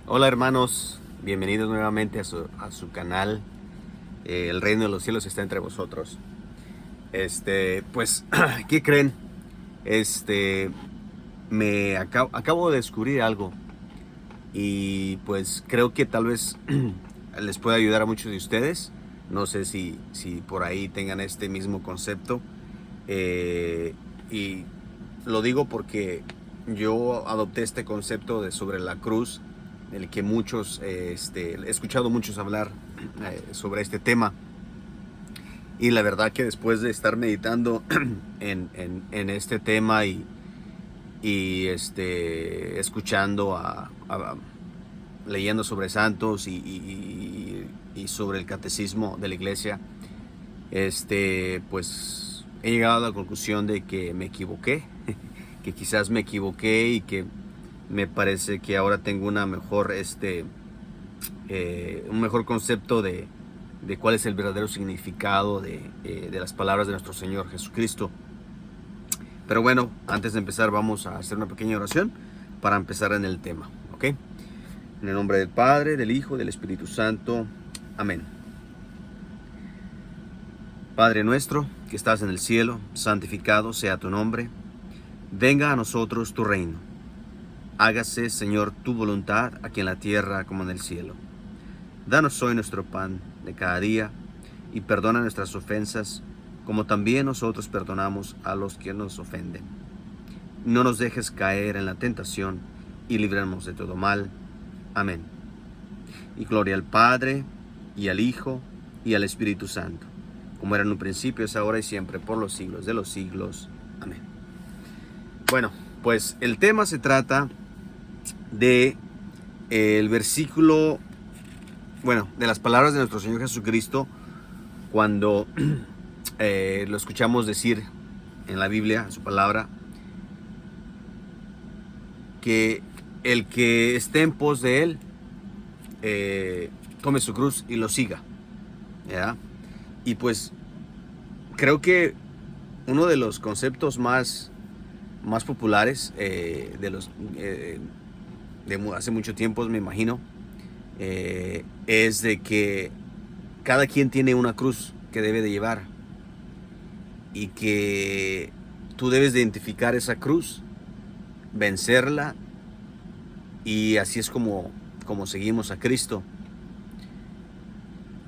Hola hermanos, bienvenidos nuevamente a su canal. El reino de los cielos está entre vosotros. Pues, ¿qué creen? Este, acabo de descubrir algo y pues creo que tal vez les pueda ayudar a muchos de ustedes. No sé si por ahí tengan este mismo concepto. Y lo digo porque yo adopté este concepto de sobre la cruz, del que muchos, he escuchado muchos hablar sobre este tema. Y la verdad que después de estar meditando en este tema y escuchando leyendo sobre santos y sobre el catecismo de la iglesia, pues he llegado a la conclusión de que me equivoqué, que quizás me equivoqué y que me parece que ahora tengo una mejor, un mejor concepto de cuál es el verdadero significado de las palabras de nuestro Señor Jesucristo. Pero bueno, antes de empezar vamos a hacer una pequeña oración para empezar en el tema, ¿ok? En el nombre del Padre, del Hijo, del Espíritu Santo. Amén. Padre nuestro, que estás en el cielo, santificado sea tu nombre. Venga a nosotros tu reino. Hágase, Señor, tu voluntad, aquí en la tierra como en el cielo. Danos hoy nuestro pan de cada día, y perdona nuestras ofensas, como también nosotros perdonamos a los que nos ofenden. No nos dejes caer en la tentación, y líbranos de todo mal. Amén. Y gloria al Padre, y al Hijo, y al Espíritu Santo, como era en un principio, es ahora y siempre, por los siglos de los siglos. Amén. Bueno, pues el tema se trata de el versículo, de las palabras de nuestro Señor Jesucristo, cuando lo escuchamos decir en la Biblia, en su palabra, que el que esté en pos de Él, tome su cruz y lo siga, ¿ya? Y pues creo que uno de los conceptos más populares de hace mucho tiempo, me imagino, es de que cada quien tiene una cruz que debe de llevar y que tú debes de identificar esa cruz, vencerla, y así es como seguimos a Cristo.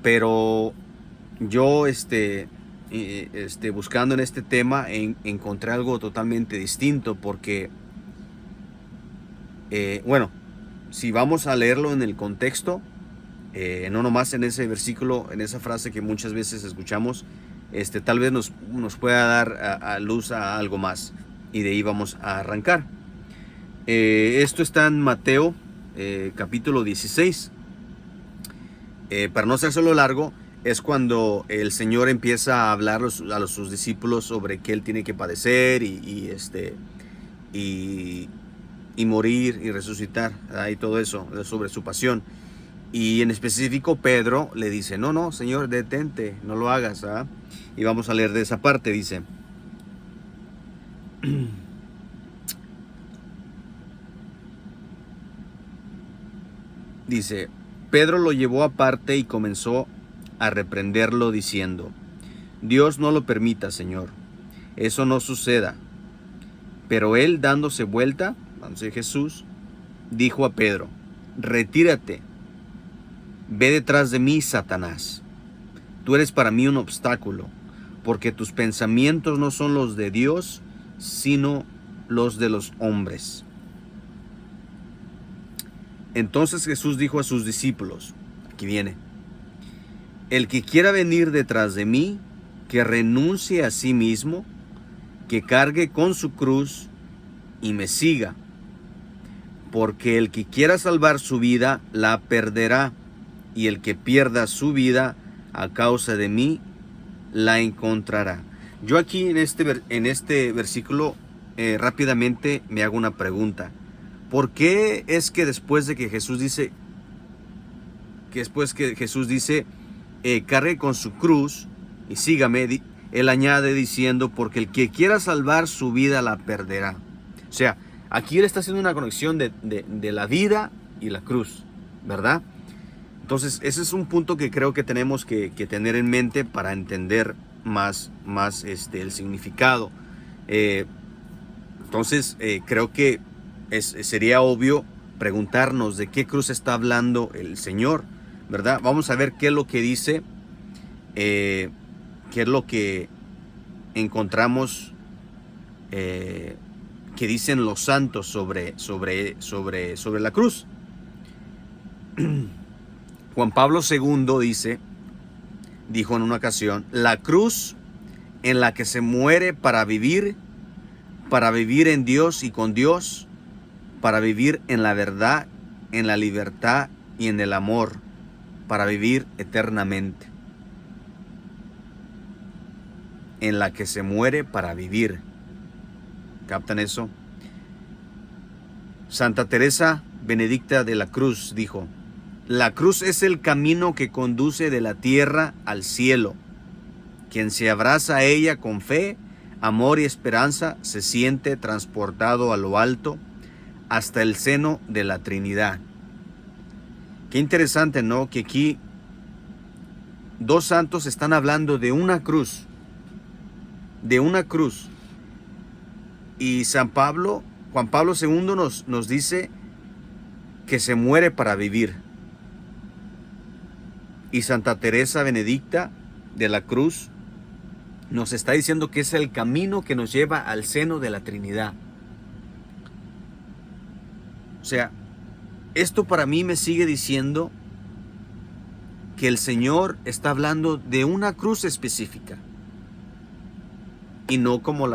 Pero yo buscando en este tema encontré algo totalmente distinto, porque si vamos a leerlo en el contexto, no nomás en ese versículo, en esa frase que muchas veces escuchamos, tal vez nos pueda dar a luz a algo más, y de ahí vamos a arrancar. Esto está en Mateo capítulo 16. Para no ser solo largo, es cuando el Señor empieza a hablar a sus discípulos sobre que Él tiene que padecer y morir y resucitar, ¿verdad? Y todo eso, sobre su pasión. Y en específico Pedro le dice, no, Señor, detente, no lo hagas, ¿verdad? Y vamos a leer de esa parte. Dice, Pedro lo llevó aparte y comenzó a reprenderlo diciendo, Dios no lo permita, Señor, eso no suceda. Pero él, dándose vuelta, Jesús, dijo a Pedro, retírate, ve detrás de mí, Satanás. Tú eres para mí un obstáculo, porque tus pensamientos no son los de Dios, sino los de los hombres. Entonces Jesús dijo a sus discípulos, aquí viene, el que quiera venir detrás de mí, que renuncie a sí mismo, que cargue con su cruz y me siga. Porque el que quiera salvar su vida, la perderá, y el que pierda su vida a causa de mí, la encontrará. Yo aquí en este versículo rápidamente me hago una pregunta. ¿Por qué es que después que Jesús dice, cargue con su cruz y sígame, Él añade diciendo, porque el que quiera salvar su vida la perderá? O sea, aquí Él está haciendo una conexión de la vida y la cruz. ¿verdad? Entonces, ese es un punto que creo que tenemos que tener en mente para entender más el significado. Entonces, creo que sería obvio preguntarnos de qué cruz está hablando el Señor, ¿verdad? Vamos a ver qué es lo que dice, qué es lo que encontramos que dicen los santos sobre la cruz. Juan Pablo II dijo en una ocasión: la cruz en la que se muere para vivir en Dios y con Dios, para vivir en la verdad, en la libertad y en el amor, para vivir eternamente. En la que se muere para vivir. ¿Captan eso? Santa Teresa Benedicta de la Cruz dijo: la cruz es el camino que conduce de la tierra al cielo. Quien se abraza a ella con fe, amor y esperanza se siente transportado a lo alto, hasta el seno de la Trinidad. Qué interesante, ¿no? Que aquí dos santos están hablando de una cruz. De una cruz. Y Juan Pablo II nos dice que se muere para vivir. Y Santa Teresa Benedicta de la Cruz nos está diciendo que es el camino que nos lleva al seno de la Trinidad. O sea, esto para mí me sigue diciendo que el Señor está hablando de una cruz específica. Y no como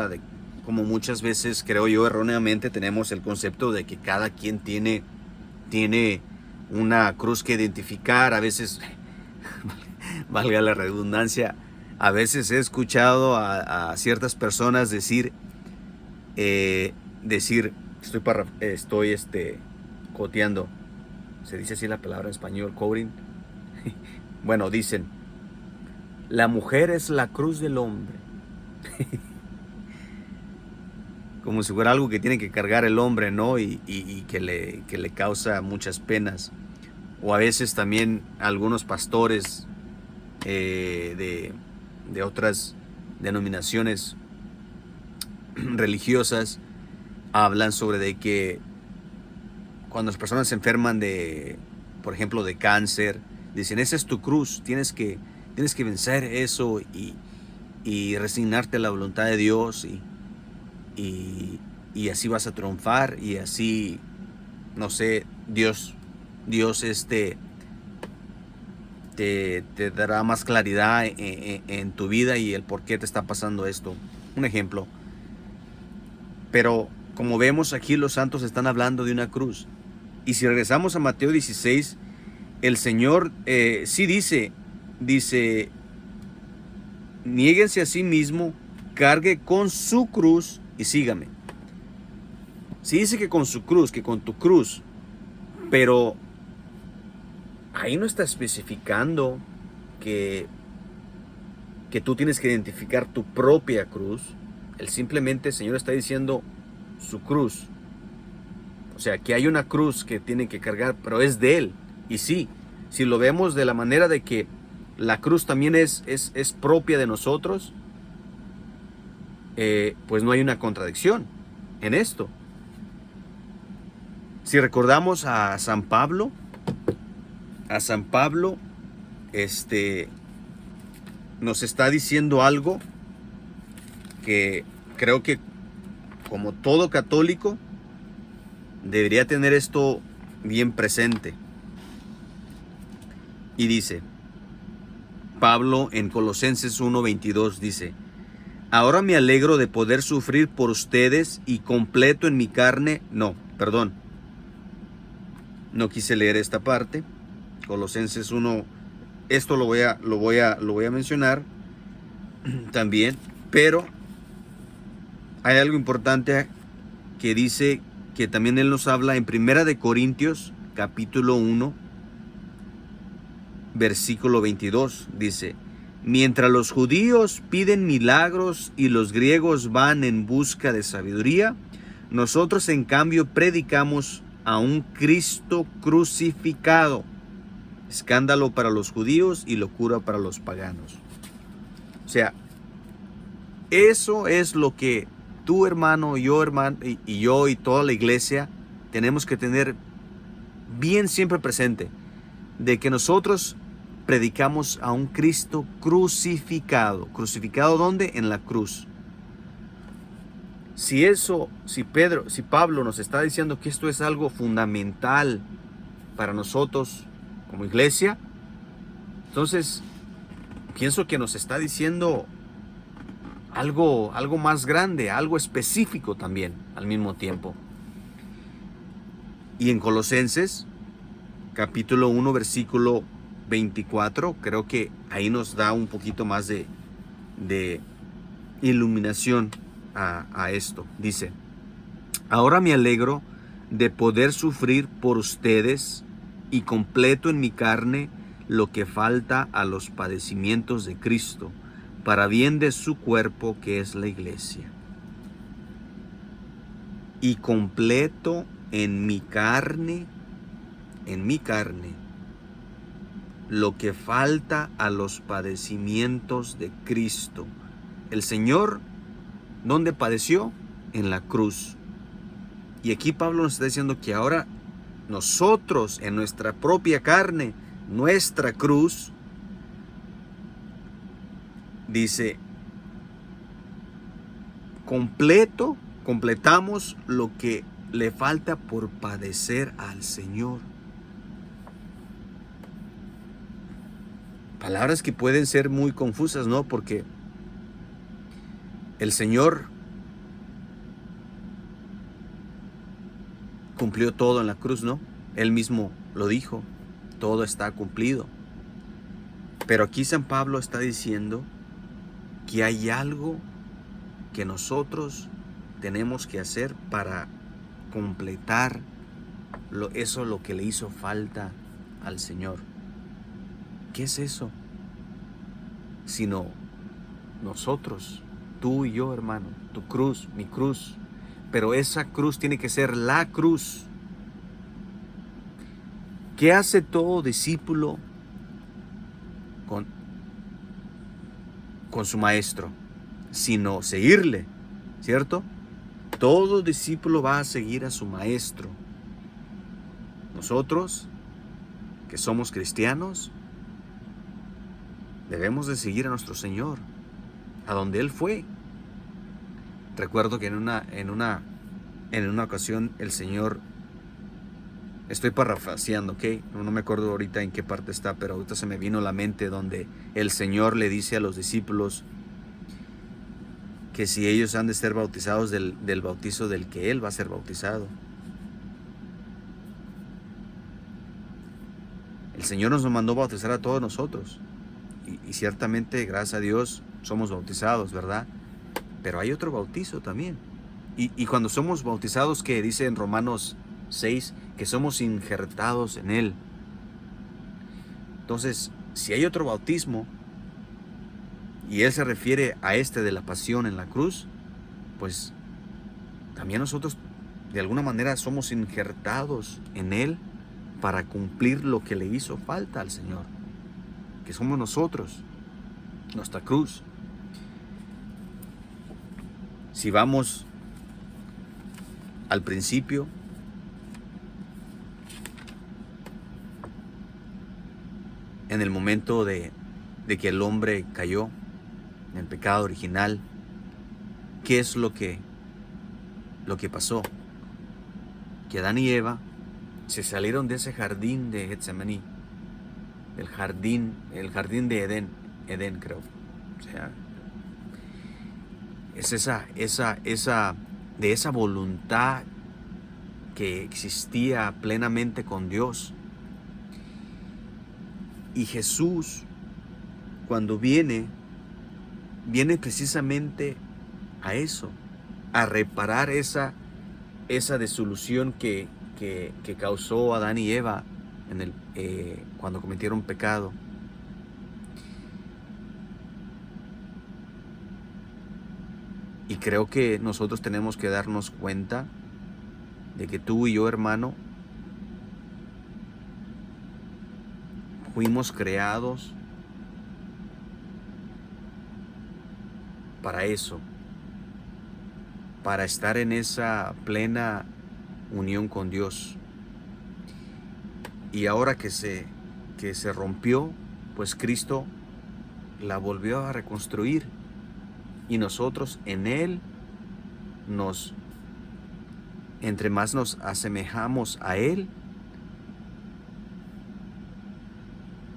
como muchas veces creo yo erróneamente tenemos el concepto de que cada quien tiene una cruz que identificar. A veces, valga la redundancia, a veces he escuchado a ciertas personas decir, estoy coteando, se dice así la palabra en español, quoting. Bueno, dicen: la mujer es la cruz del hombre. Como si fuera algo que tiene que cargar el hombre, ¿no? Y que le causa muchas penas. O a veces también algunos pastores de otras denominaciones religiosas hablan sobre de que cuando las personas se enferman por ejemplo, de cáncer, dicen: esa es tu cruz, tienes que vencer eso y resignarte a la voluntad de Dios y así vas a triunfar, y así, no sé, Dios te dará más claridad en tu vida y el por qué te está pasando esto. Un ejemplo. Pero como vemos aquí, los santos están hablando de una cruz. Y si regresamos a Mateo 16, el Señor sí dice: niéguense a sí mismo, cargue con su cruz y sígame. Sí dice que con su cruz, que con tu cruz, pero ahí no está especificando que tú tienes que identificar tu propia cruz. Él simplemente, el Señor está diciendo su cruz. O sea, que hay una cruz que tienen que cargar, pero es de Él. Y sí, si lo vemos de la manera de que la cruz también es propia de nosotros, pues no hay una contradicción en esto. Si recordamos a San Pablo, nos está diciendo algo que creo que como todo católico debería tener esto bien presente. Y dice Pablo en Colosenses 1:22, dice: ahora me alegro de poder sufrir por ustedes y completo en mi carne. No quise leer esta parte. Colosenses 1, esto lo voy a mencionar también, pero hay algo importante que dice que también él nos habla en 1 Corintios capítulo 1 versículo 22. Dice: mientras los judíos piden milagros y los griegos van en busca de sabiduría, nosotros en cambio predicamos a un Cristo crucificado, escándalo para los judíos y locura para los paganos. O sea, eso es lo que tú, hermano, yo, hermano, y yo y toda la iglesia tenemos que tener bien siempre presente, de que nosotros predicamos a un Cristo crucificado. ¿Crucificado dónde? En la cruz. Si Pablo nos está diciendo que esto es algo fundamental para nosotros como iglesia, entonces pienso que nos está diciendo algo más grande, algo específico también al mismo tiempo. Y en Colosenses, capítulo 1, versículo 24, creo que ahí nos da un poquito más de iluminación a esto. Dice: ahora me alegro de poder sufrir por ustedes y completo en mi carne lo que falta a los padecimientos de Cristo, para bien de su cuerpo, que es la iglesia. Y completo en mi carne, lo que falta a los padecimientos de Cristo. El Señor, ¿dónde padeció? En la cruz. Y aquí Pablo nos está diciendo que ahora nosotros, en nuestra propia carne, nuestra cruz, dice, completamos lo que le falta por padecer al Señor. Palabras que pueden ser muy confusas, ¿no? Porque el Señor cumplió todo en la cruz, ¿no? Él mismo lo dijo, todo está cumplido. Pero aquí San Pablo está diciendo que hay algo que nosotros tenemos que hacer para completar lo que le hizo falta al Señor. ¿Qué es eso? Sino nosotros, tú y yo, hermano, tu cruz, mi cruz. Pero esa cruz tiene que ser la cruz. ¿Qué hace todo discípulo con su maestro? Sino seguirle, ¿cierto? Todo discípulo va a seguir a su maestro. Nosotros, que somos cristianos, debemos de seguir a nuestro Señor, a donde Él fue. Recuerdo que en una ocasión el Señor, estoy parafraseando, ¿ok? No me acuerdo ahorita en qué parte está, pero ahorita se me vino a la mente donde el Señor le dice a los discípulos que si ellos han de ser bautizados del bautizo del que Él va a ser bautizado. El Señor nos mandó bautizar a todos nosotros. Y ciertamente, gracias a Dios, somos bautizados, ¿verdad? Pero hay otro bautizo también. Y cuando somos bautizados, que dice en Romanos 6, que somos injertados en Él. Entonces, si hay otro bautismo, y Él se refiere a este de la pasión en la cruz, pues también nosotros de alguna manera somos injertados en Él para cumplir lo que le hizo falta al Señor, que somos nosotros, nuestra cruz. Si vamos al principio, en el momento de que el hombre cayó en el pecado original, ¿qué es lo que pasó? Que Adán y Eva se salieron de ese jardín de Getsemaní, el jardín de Edén creo. O sea, es esa voluntad que existía plenamente con Dios. Y Jesús, cuando viene precisamente a eso, a reparar esa disolución que causó Adán y Eva cuando cometieron pecado. Y creo que nosotros tenemos que darnos cuenta de que tú y yo, hermano, fuimos creados para eso, para estar en esa plena unión con Dios. Y ahora que se rompió, pues Cristo la volvió a reconstruir, y nosotros en Él entre más nos asemejamos a Él,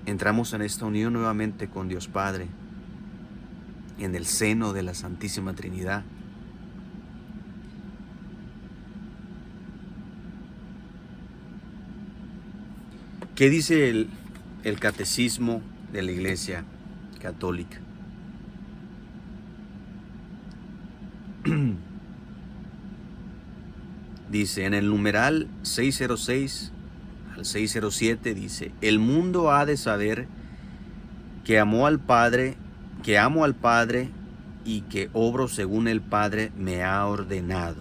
entramos en esta unión nuevamente con Dios Padre, en el seno de la Santísima Trinidad. ¿Qué dice el catecismo de la Iglesia Católica? Dice en el numeral 606 al 607, dice: el mundo ha de saber que amo al Padre y que obro según el Padre me ha ordenado.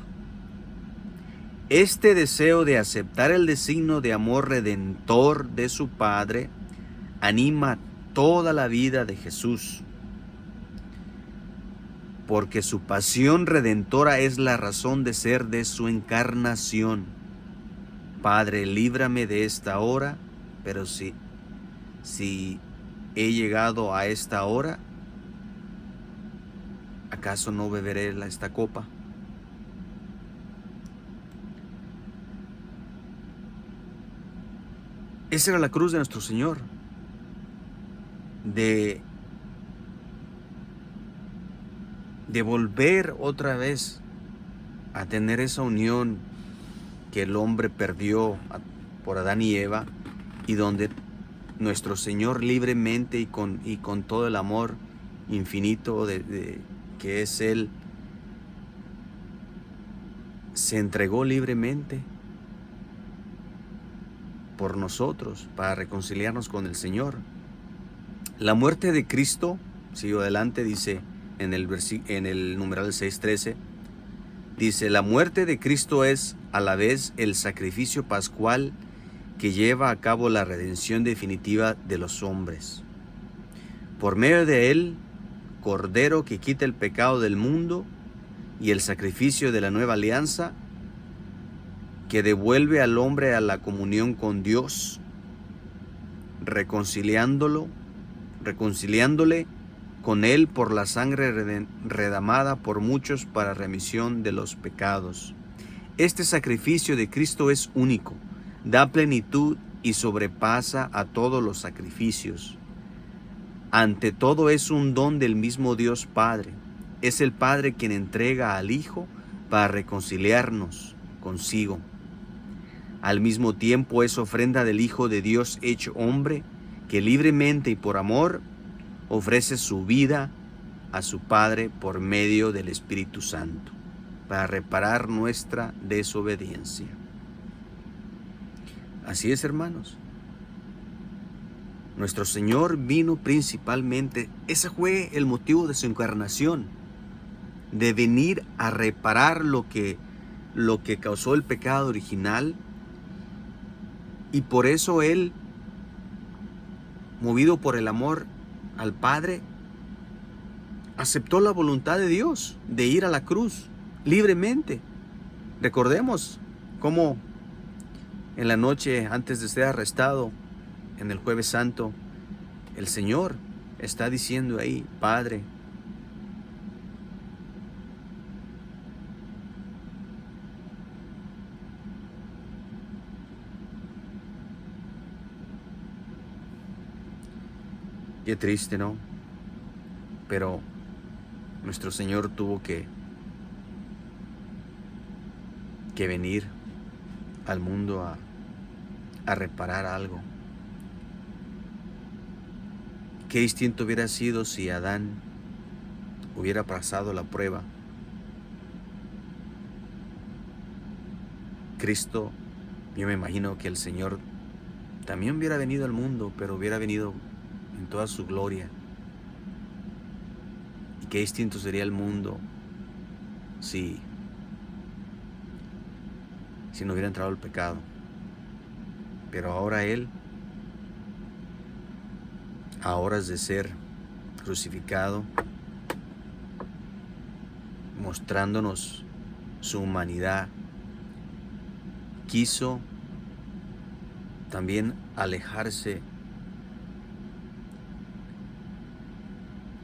Este deseo de aceptar el designio de amor redentor de su Padre anima toda la vida de Jesús, porque su pasión redentora es la razón de ser de su encarnación. Padre, líbrame de esta hora, pero si he llegado a esta hora, ¿acaso no beberé esta copa? Esa era la cruz de nuestro Señor, de volver otra vez a tener esa unión que el hombre perdió por Adán y Eva, y donde nuestro Señor libremente y con todo el amor infinito que es Él, se entregó libremente por nosotros para reconciliarnos con el Señor. La muerte de Cristo, sigo adelante, dice en el numeral 613, dice: la muerte de Cristo es a la vez el sacrificio pascual que lleva a cabo la redención definitiva de los hombres. Por medio de él, Cordero que quita el pecado del mundo, y el sacrificio de la nueva alianza que devuelve al hombre a la comunión con Dios, reconciliándole con él por la sangre redamada por muchos para remisión de los pecados. Este sacrificio de Cristo es único, da plenitud y sobrepasa a todos los sacrificios. Ante todo es un don del mismo Dios Padre. Es el Padre quien entrega al Hijo para reconciliarnos consigo. Al mismo tiempo es ofrenda del Hijo de Dios hecho hombre, que libremente y por amor ofrece su vida a su Padre por medio del Espíritu Santo, para reparar nuestra desobediencia. Así es, hermanos. Nuestro Señor vino principalmente, ese fue el motivo de su encarnación, de venir a reparar lo que causó el pecado original. Y por eso Él, movido por el amor al Padre, aceptó la voluntad de Dios de ir a la cruz libremente. Recordemos cómo en la noche antes de ser arrestado, en el Jueves Santo, el Señor está diciendo ahí: Padre, qué triste, ¿no? Pero nuestro Señor tuvo que venir al mundo a reparar algo. Qué distinto hubiera sido si Adán hubiera pasado la prueba. Cristo, yo me imagino que el Señor también hubiera venido al mundo, pero hubiera venido en toda su gloria. Y qué distinto sería el mundo si no hubiera entrado el pecado. Pero ahora Él a horas de ser crucificado, mostrándonos su humanidad, quiso también alejarse.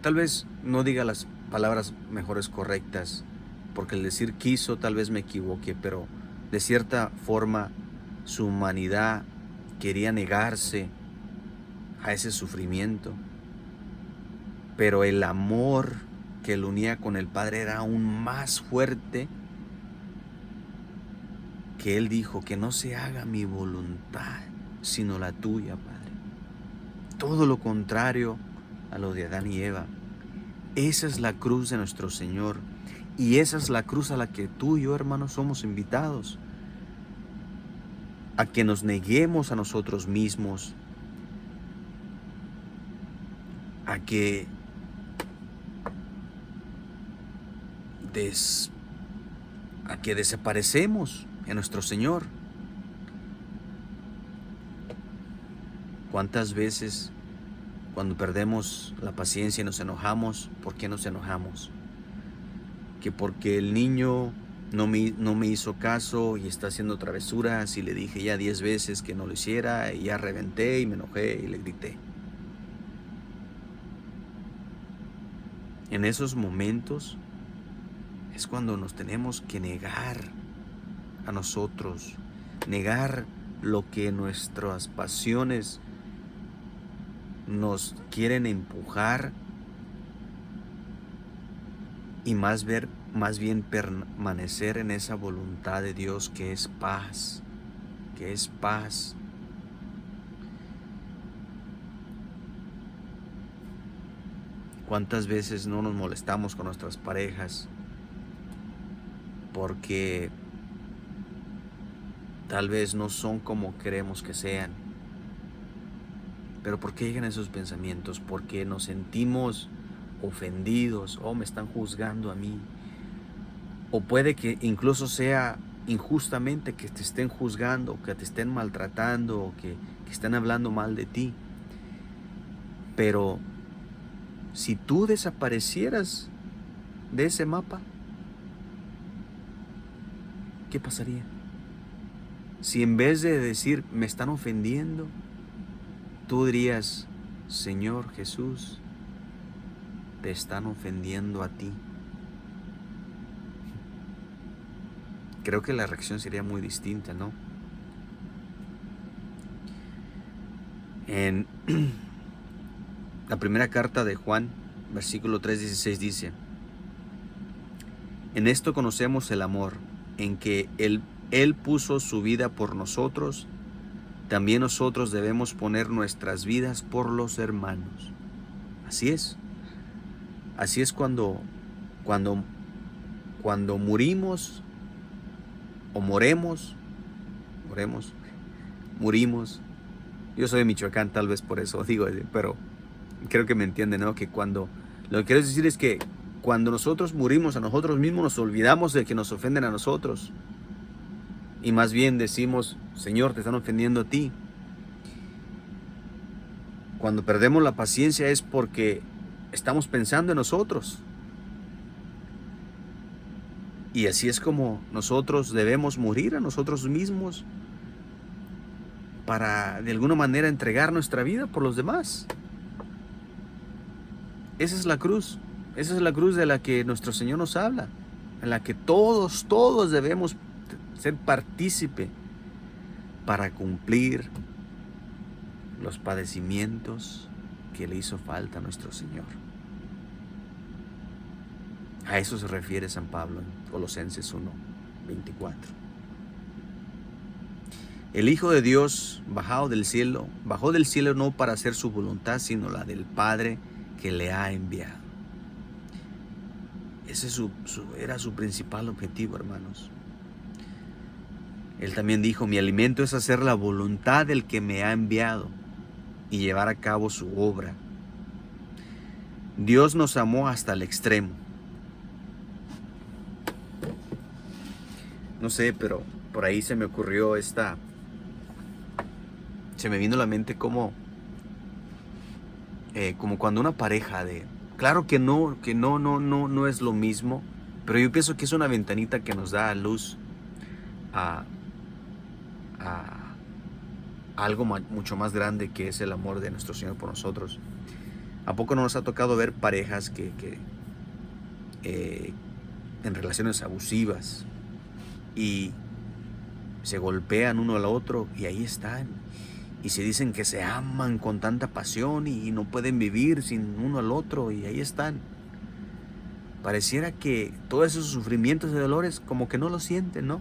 Tal vez no diga las palabras mejores correctas, porque el decir quiso tal vez me equivoque, pero de cierta forma su humanidad quería negarse a ese sufrimiento, pero el amor que lo unía con el Padre era aún más fuerte, que Él dijo: que no se haga mi voluntad, sino la tuya, Padre. Todo lo contrario a lo de Adán y Eva. Esa es la cruz de nuestro Señor, y esa es la cruz a la que tú y yo, hermanos, somos invitados, a que nos neguemos a nosotros mismos, a que desaparecemos en nuestro Señor. ¿Cuántas veces cuando perdemos la paciencia y nos enojamos? ¿Por qué nos enojamos? Que porque el niño no me hizo caso y está haciendo travesuras, y le dije ya 10 veces que no lo hiciera, y ya reventé y me enojé y le grité. En esos momentos es cuando nos tenemos que negar a nosotros, negar lo que nuestras pasiones nos quieren empujar, y más bien permanecer en esa voluntad de Dios, que es paz, que es paz. ¿Cuántas veces no nos molestamos con nuestras parejas porque tal vez no son como queremos que sean? Pero ¿por qué llegan esos pensamientos? Porque nos sentimos ofendidos, o me están juzgando a mí. O puede que incluso sea injustamente que te estén juzgando, que te estén maltratando, o que estén hablando mal de ti. Pero si tú desaparecieras de ese mapa, ¿qué pasaría? Si en vez de decir me están ofendiendo, tú dirías: Señor Jesús, te están ofendiendo a ti. Creo que la reacción sería muy distinta, ¿no? En la primera carta de Juan, versículo 3:16 dice: en esto conocemos el amor, en que Él puso su vida por nosotros. También nosotros debemos poner nuestras vidas por los hermanos. Así es. Así es cuando murimos o morimos. Yo soy de Michoacán, tal vez por eso digo, pero creo que me entienden, ¿no? Que lo que quiero decir es que cuando nosotros morimos a nosotros mismos, nos olvidamos de que nos ofenden a nosotros. Y más bien decimos: Señor, te están ofendiendo a ti. Cuando perdemos la paciencia es porque estamos pensando en nosotros. Y así es como nosotros debemos morir a nosotros mismos, para de alguna manera entregar nuestra vida por los demás. Esa es la cruz. Esa es la cruz de la que nuestro Señor nos habla, en la que todos debemos ser partícipe para cumplir los padecimientos que le hizo falta a nuestro Señor. A eso se refiere San Pablo en Colosenses 1:24. El Hijo de Dios bajó del cielo no para hacer su voluntad, sino la del Padre que le ha enviado. Ese era su principal objetivo, hermanos. Él también dijo: mi alimento es hacer la voluntad del que me ha enviado y llevar a cabo su obra. Dios nos amó hasta el extremo. No sé, pero por ahí se me ocurrió se me vino a la mente cómo como cuando una pareja de... Claro no es lo mismo, pero yo pienso que es una ventanita que nos da a luz a, a algo mucho más grande, que es el amor de nuestro Señor por nosotros. ¿A poco no nos ha tocado ver parejas que en relaciones abusivas y se golpean uno al otro y ahí están? Y se dicen que se aman con tanta pasión y no pueden vivir sin uno al otro, y ahí están. Pareciera que todos esos sufrimientos y dolores como que no lo sienten, ¿no?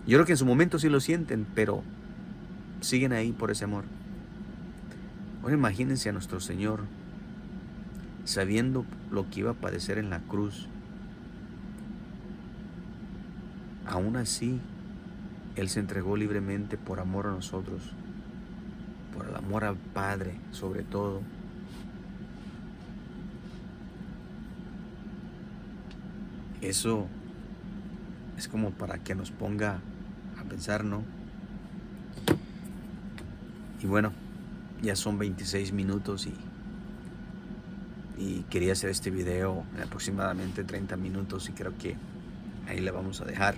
Yo creo que en su momento sí lo sienten, pero siguen ahí por ese amor. Ahora imagínense a nuestro Señor sabiendo lo que iba a padecer en la cruz. Aún así, Él se entregó libremente por amor a nosotros, por el amor al Padre sobre todo. Eso es como para que nos ponga a pensar, ¿no? Y bueno, ya son 26 minutos y quería hacer este video en aproximadamente 30 minutos y creo que ahí le vamos a dejar.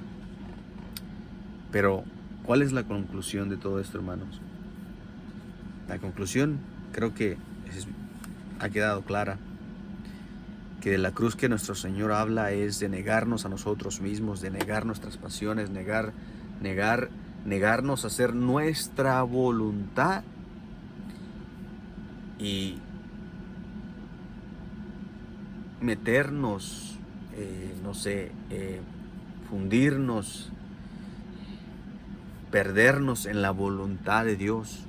Pero, ¿cuál es la conclusión de todo esto, hermanos? La conclusión creo que ha quedado clara, que de la cruz que nuestro Señor habla es de negarnos a nosotros mismos, de negar nuestras pasiones, negarnos a hacer nuestra voluntad y meternos, fundirnos, perdernos en la voluntad de Dios.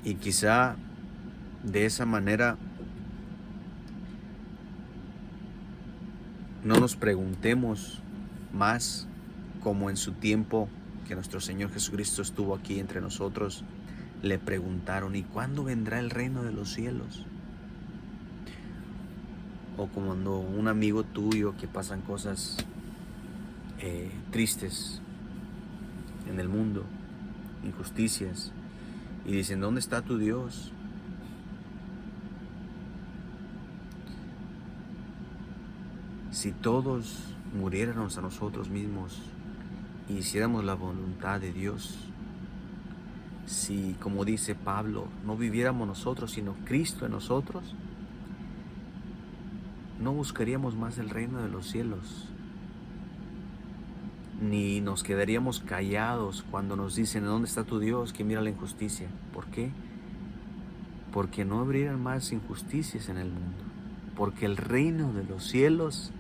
Y quizá de esa manera no nos preguntemos más, como en su tiempo que nuestro Señor Jesucristo estuvo aquí entre nosotros, le preguntaron: ¿y cuándo vendrá el reino de los cielos? O como cuando un amigo tuyo, que pasan cosas tristes en el mundo, injusticias, y dicen: ¿dónde está tu Dios? Si todos muriéramos a nosotros mismos y hiciéramos la voluntad de Dios, si, como dice Pablo, no viviéramos nosotros, sino Cristo en nosotros, no buscaríamos más el reino de los cielos, ni nos quedaríamos callados cuando nos dicen: ¿dónde está tu Dios que mira la injusticia? ¿Por qué? Porque no habrían más injusticias en el mundo, porque el reino de los cielos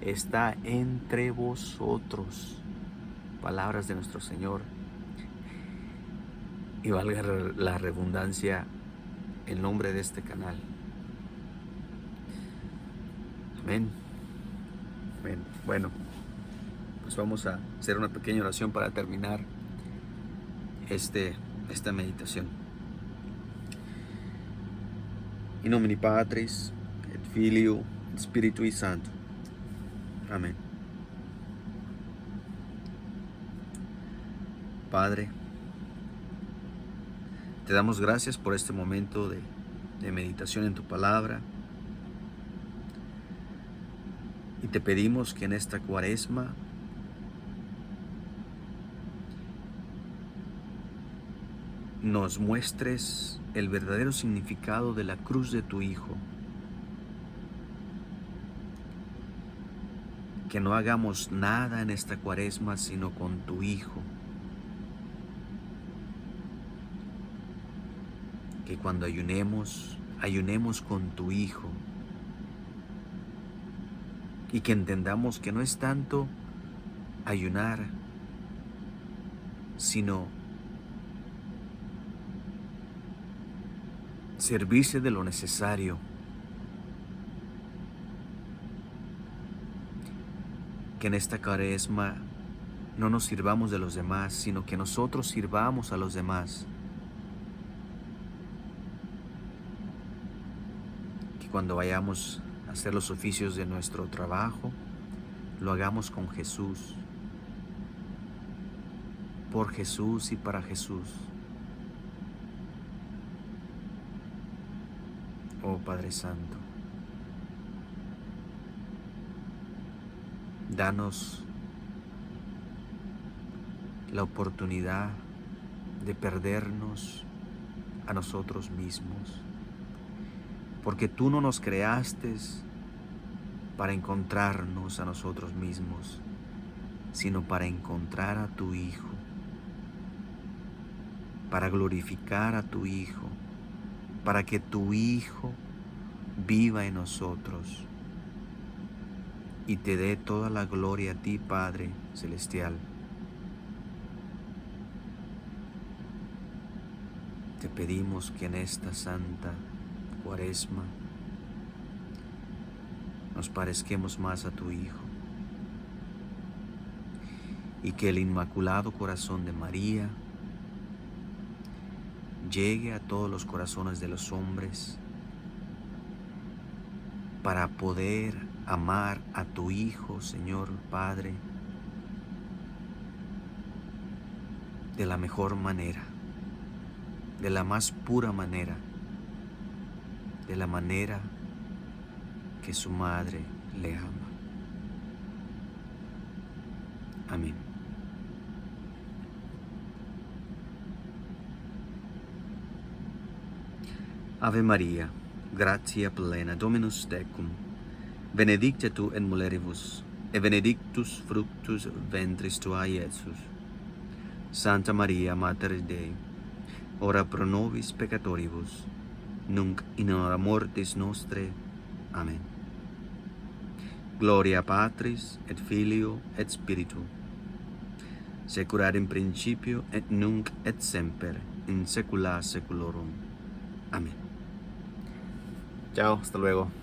está entre vosotros. Palabras de nuestro Señor. Y valga la redundancia, el nombre de este canal. Amén. Amén. Bueno, pues vamos a hacer una pequeña oración para terminar esta meditación. In nomine Patris et Filio et Spiritui Sancto. Amén. Padre, te damos gracias por este momento de meditación en tu palabra. Y te pedimos que en esta Cuaresma nos muestres el verdadero significado de la cruz de tu Hijo. Que no hagamos nada en esta Cuaresma sino con tu Hijo. Que cuando ayunemos, ayunemos con tu Hijo. Y que entendamos que no es tanto ayunar, sino servirse de lo necesario. Que en esta Cuaresma no nos sirvamos de los demás, sino que nosotros sirvamos a los demás. Que cuando vayamos a hacer los oficios de nuestro trabajo, lo hagamos con Jesús, por Jesús y para Jesús. Oh Padre Santo, danos la oportunidad de perdernos a nosotros mismos, porque tú no nos creaste para encontrarnos a nosotros mismos, sino para encontrar a tu Hijo, para glorificar a tu Hijo, para que tu Hijo viva en nosotros y te dé toda la gloria a ti, Padre Celestial. Te pedimos que en esta santa Cuaresma nos parezquemos más a tu Hijo y que el Inmaculado Corazón de María llegue a todos los corazones de los hombres para poder amar a tu Hijo, Señor Padre, de la mejor manera, de la más pura manera, de la manera que su madre le ama. Amén. Ave Maria, gratia plena, Dominus tecum, benedicta tu in mulieribus, et benedictus fructus ventris tuae, Iesus. Santa Maria, Mater Dei, ora pro nobis peccatoribus, nunc in hora mortis nostre. Amen. Gloria Patris, et Filio, et Spiritu, securat in principio, et nunc, et semper, in saecula saeculorum. Amén. Chao, hasta luego.